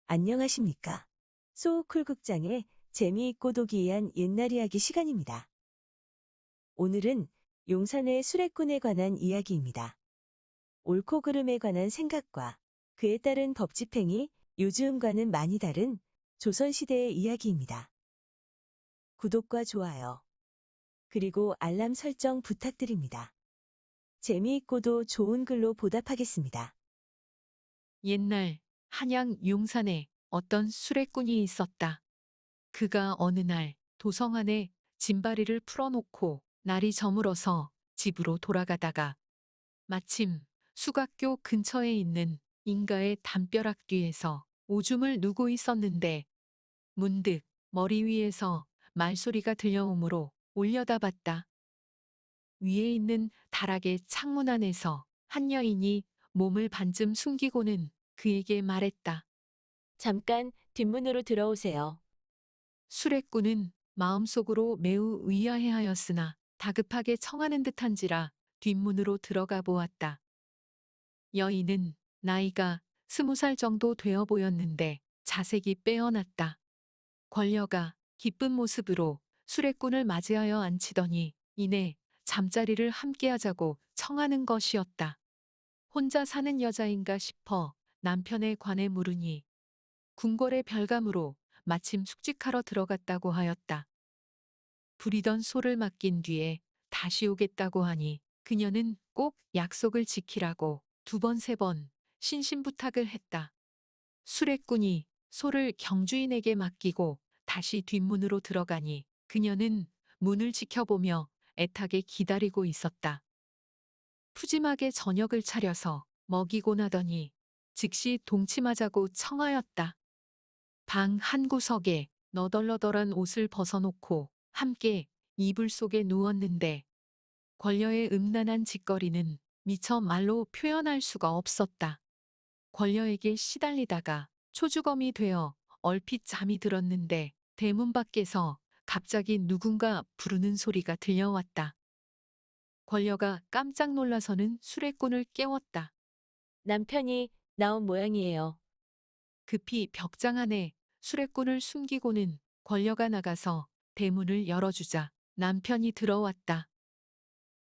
안녕하십니까. 소쿨극장의 재미있고 도기이한 옛날 이야기 시간입니다. 오늘은 용산의 수레꾼에 관한 이야기입니다. 옳고 그름에 관한 생각과 그에 따른 법 집행이 요즘과는 많이 다른 조선시대의 이야기입니다. 구독과 좋아요, 그리고 알람 설정 부탁드립니다. 재미있고도 좋은 글로 보답하겠습니다. 옛날 한양 용산에 어떤 수레꾼이 있었다. 그가 어느 날 도성 안에 짐바리를 풀어놓고 날이 저물어서 집으로 돌아가다가 마침 수각교 근처에 있는 인가의 담벼락 뒤에서 오줌을 누고 있었는데 문득 머리 위에서 말소리가 들려오므로 올려다봤다. 위에 있는 다락의 창문 안에서 한 여인이 몸을 반쯤 숨기고는 그에게 말했다. 잠깐 뒷문으로 들어오세요. 수레꾼은 마음속으로 매우 의아해하였으나 다급하게 청하는 듯한지라 뒷문으로 들어가 보았다. 여인은 나이가 20살 정도 되어 보였는데 자색이 빼어났다. 권녀가 기쁜 모습으로 수레꾼을 맞이하여 앉히더니 이내 잠자리를 함께하자고 청하는 것이었다. 혼자 사는 여자인가 싶어 남편에 관해 물으니 궁궐의 별감으로 마침 숙직하러 들어갔다고 하였다. 부리던 소를 맡긴 뒤에 다시 오겠다고 하니 그녀는 꼭 약속을 지키라고 2번, 3번 신신부탁을 했다. 수레꾼이 소를 경주인에게 맡기고 다시 뒷문으로 들어가니 그녀는 문을 지켜보며 애타게 기다리고 있었다. 푸짐하게 저녁을 차려서 먹이고 나더니 즉시 동침하자고 청하였다. 방 한 구석에 너덜너덜한 옷을 벗어놓고 함께 이불 속에 누웠는데 권녀의 음란한 짓거리는 미처 말로 표현할 수가 없었다. 권녀에게 시달리다가 초주검이 되어 얼핏 잠이 들었는데 대문 밖에서 갑자기 누군가 부르는 소리가 들려왔다. 권녀가 깜짝 놀라서는 수레꾼을 깨웠다. 남편이 나온 모양이에요. 급히 벽장 안에 수레꾼을 숨기고는 권녀가 나가서 대문을 열어주자 남편이 들어왔다.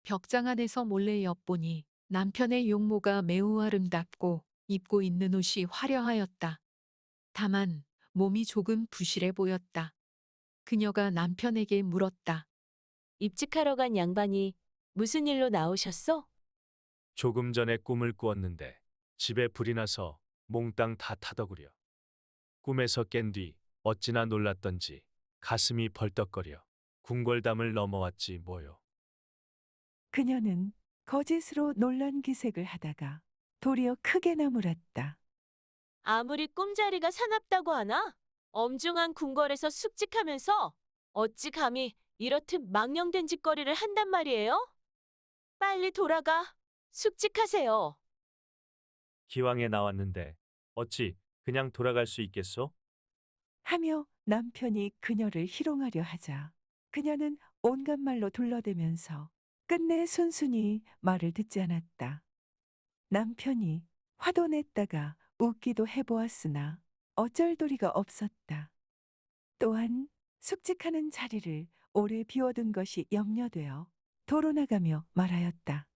벽장 안에서 몰래 엿보니 남편의 용모가 매우 아름답고 입고 있는 옷이 화려하였다. 다만 몸이 조금 부실해 보였다. 그녀가 남편에게 물었다. 입직하러 간 양반이 무슨 일로 나오셨어? 조금 전에 꿈을 꾸었는데 집에 불이 나서 몽땅 다 타더구려. 꿈에서 깬 뒤 어찌나 놀랐던지 가슴이 벌떡거려 궁궐담을 넘어왔지 뭐요. 그녀는 거짓으로 놀란 기색을 하다가 도리어 크게 나무랐다. 아무리 꿈자리가 사납다고 하나? 엄중한 궁궐에서 숙직하면서 어찌 감히 이렇듯 망령된 짓거리를 한단 말이에요? 빨리 돌아가. 숙직하세요. 기왕에 나왔는데 어찌 그냥 돌아갈 수 있겠소? 하며 남편이 그녀를 희롱하려 하자 그녀는 온갖 말로 둘러대면서 끝내 순순히 말을 듣지 않았다. 남편이 화도 냈다가 웃기도 해보았으나 어쩔 도리가 없었다. 또한 숙직하는 자리를 오래 비워둔 것이 염려되어 도로 나가며 말하였다.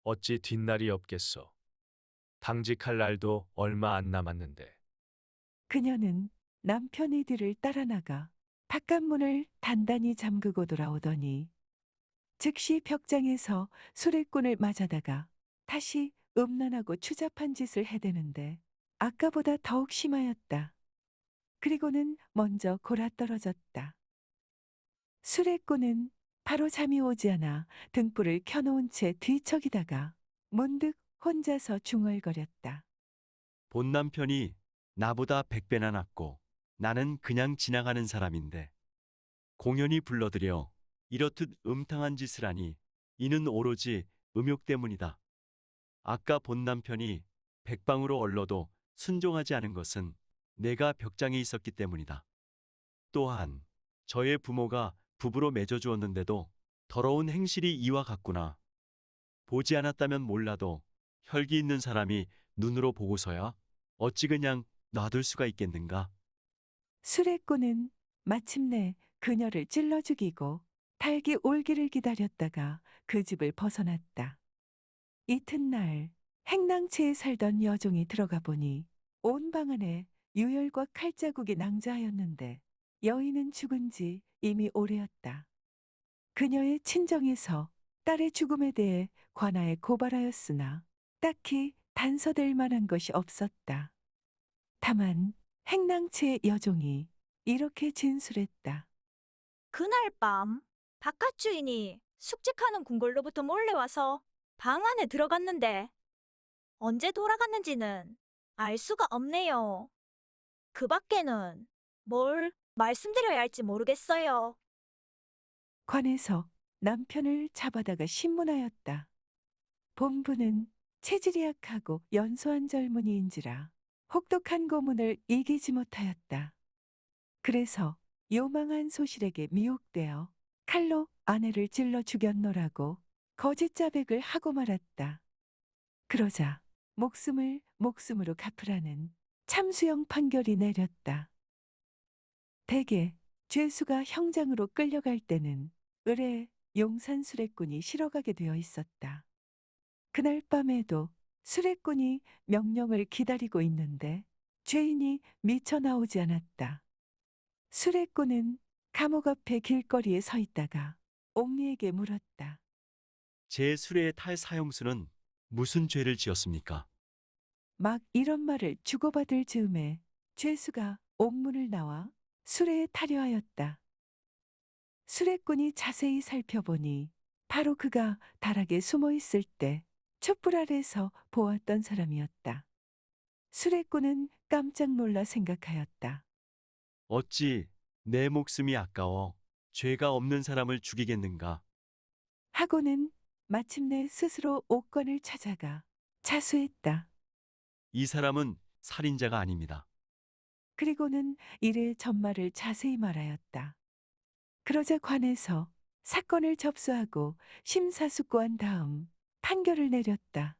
어찌 뒷날이 없겠소. 당직할 날도 얼마 안 남았는데. 그녀는 남편의 뒤를 따라 나가 바깥문을 단단히 잠그고 돌아오더니 즉시 벽장에서 수레꾼을 맞아다가 다시 음란하고 추잡한 짓을 해대는데 아까보다 더욱 심하였다. 그리고는 먼저 골아떨어졌다. 수레꾼은 바로 잠이 오지 않아 등불을 켜놓은 채 뒤척이다가 문득 혼자서 중얼거렸다. 본 남편이 나보다 100배나 낫고 나는 그냥 지나가는 사람인데 공연히 불러들여 이렇듯 음탕한 짓을 하니 이는 오로지 음욕 때문이다. 아까 본 남편이 백방으로 얼러도 순종하지 않은 것은 내가 벽장에 있었기 때문이다. 또한 저의 부모가 부부로 맺어주었는데도 더러운 행실이 이와 같구나. 보지 않았다면 몰라도 혈기 있는 사람이 눈으로 보고서야 어찌 그냥 놔둘 수가 있겠는가? 수레꾼은 마침내 그녀를 찔러 죽이고 달기 올기를 기다렸다가 그 집을 벗어났다. 이튿날 행랑채에 살던 여종이 들어가 보니 온 방 안에 유혈과 칼자국이 낭자하였는데 여인은 죽은 지 이미 오래였다. 그녀의 친정에서 딸의 죽음에 대해 관아에 고발하였으나 딱히 단서될 만한 것이 없었다. 다만 행랑채의 여종이 이렇게 진술했다. 그날 밤 바깥 주인이 숙직하는 궁궐로부터 몰래 와서 방 안에 들어갔는데 언제 돌아갔는지는 알 수가 없네요. 그 밖에는 뭘 말씀드려야 할지 모르겠어요. 관에서 남편을 잡아다가 신문하였다. 본부는 체질이 약하고 연소한 젊은이인지라 혹독한 고문을 이기지 못하였다. 그래서 요망한 소실에게 미혹되어 칼로 아내를 찔러 죽였노라고 거짓 자백을 하고 말았다. 그러자 목숨을 목숨으로 갚으라는 참수형 판결이 내렸다. 대개 죄수가 형장으로 끌려갈 때는 을에 용산 수레꾼이 실어가게 되어 있었다. 그날 밤에도 수레꾼이 명령을 기다리고 있는데 죄인이 미쳐 나오지 않았다. 수레꾼은 감옥 앞에 길거리에 서 있다가 옥리에게 물었다. 제 수레의 탈 사형수는 무슨 죄를 지었습니까? 막 이런 말을 주고받을 즈음에 죄수가 옥문을 나와 수레에 타려 하였다. 수레꾼이 자세히 살펴보니 바로 그가 다락에 숨어 있을 때 촛불 아래서 보았던 사람이었다. 수레꾼은 깜짝 놀라 생각하였다. 어찌 내 목숨이 아까워 죄가 없는 사람을 죽이겠는가? 하고는 마침내 스스로 옥관을 찾아가 자수했다. 이 사람은 살인자가 아닙니다. 그리고는 이래 전말을 자세히 말하였다. 그러자 관에서 사건을 접수하고 심사숙고한 다음 판결을 내렸다.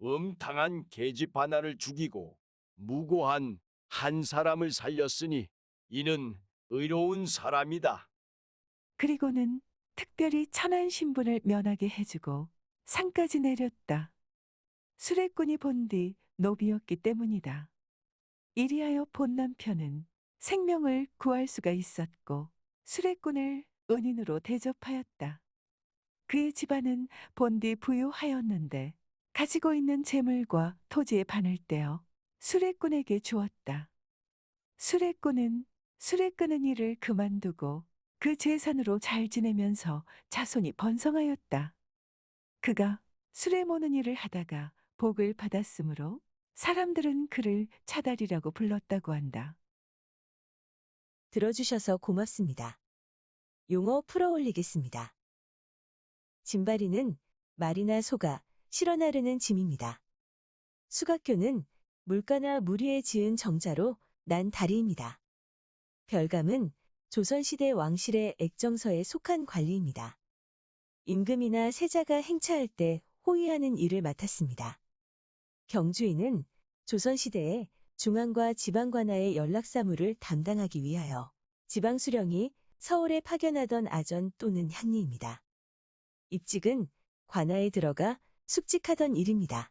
음탕한 계집 하나를 죽이고 무고한 한 사람을 살렸으니 이는 의로운 사람이다. 그리고는 특별히 천한 신분을 면하게 해주고 상까지 내렸다. 수레꾼이 본 뒤 노비였기 때문이다. 이리하여 본 남편은 생명을 구할 수가 있었고 수레꾼을 은인으로 대접하였다. 그의 집안은 본디 부유하였는데 가지고 있는 재물과 토지의 반을 떼어 수레꾼에게 주었다. 수레꾼은 수레 끄는 일을 그만두고 그 재산으로 잘 지내면서 자손이 번성하였다. 그가 수레 모는 일을 하다가 복을 받았으므로 사람들은 그를 차달이라고 불렀다고 한다. 들어주셔서 고맙습니다. 용어 풀어 올리겠습니다. 짐바리는 말이나 소가 실어 나르는 짐입니다. 수각교는 물가나 물 위에 지은 정자로 난 다리입니다. 별감은 조선시대 왕실의 액정서에 속한 관리입니다. 임금이나 세자가 행차할 때 호위하는 일을 맡았습니다. 경주인은 조선시대에 중앙과 지방 관하의 연락사무를 담당하기 위하여 지방수령이 서울에 파견하던 아전 또는 향리입니다. 입직은 관하에 들어가 숙직하던 일입니다.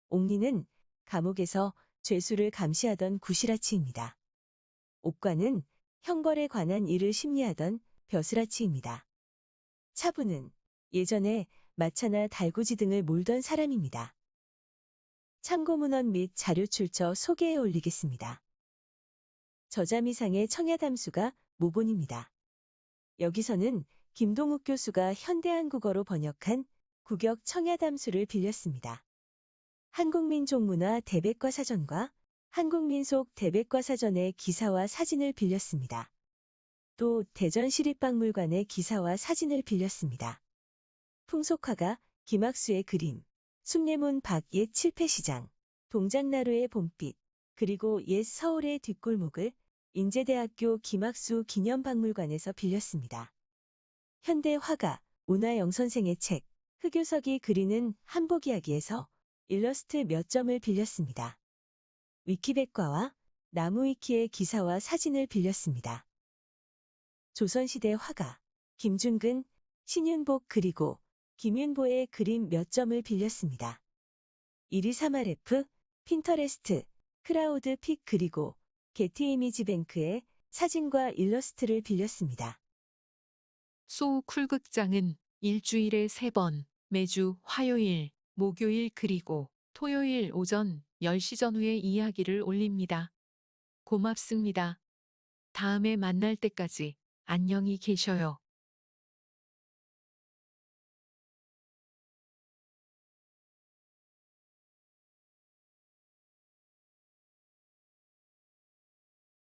옥리는 감옥에서 죄수를 감시하던 구시라치입니다. 옥관은 형벌에 관한 일을 심리하던 벼슬아치입니다. 차부는 예전에 마차나 달구지 등을 몰던 사람입니다. 참고문헌 및 자료 출처 소개해 올리겠습니다. 저자미상의 청야담수가 모본입니다. 여기서는 김동욱 교수가 현대한국어로 번역한 국역 청야담수를 빌렸습니다. 한국민족문화 대백과 사전과 한국민속 대백과 사전의 기사와 사진을 빌렸습니다. 또 대전시립박물관의 기사와 사진을 빌렸습니다. 풍속화가 김학수의 그림, 숭례문 밖 옛 칠패시장, 동작나루의 봄빛, 그리고 옛 서울의 뒷골목을 인제대학교 김학수 기념박물관에서 빌렸습니다. 현대 화가 오나영 선생의 책, 흑요석이 그리는 한복이야기에서 일러스트 몇 점을 빌렸습니다. 위키백과와 나무위키의 기사와 사진을 빌렸습니다. 조선시대 화가 김중근, 신윤복 그리고 김윤보의 그림 몇 점을 빌렸습니다. 123RF, 핀터레스트, 크라우드픽 그리고 게티 이미지 뱅크의 사진과 일러스트를 빌렸습니다. 소우 쿨극장은 일주일에 3번, 매주 화요일, 목요일 그리고 토요일 오전 10시 전후에 이야기를 올립니다. 고맙습니다. 다음에 만날 때까지 안녕히 계셔요.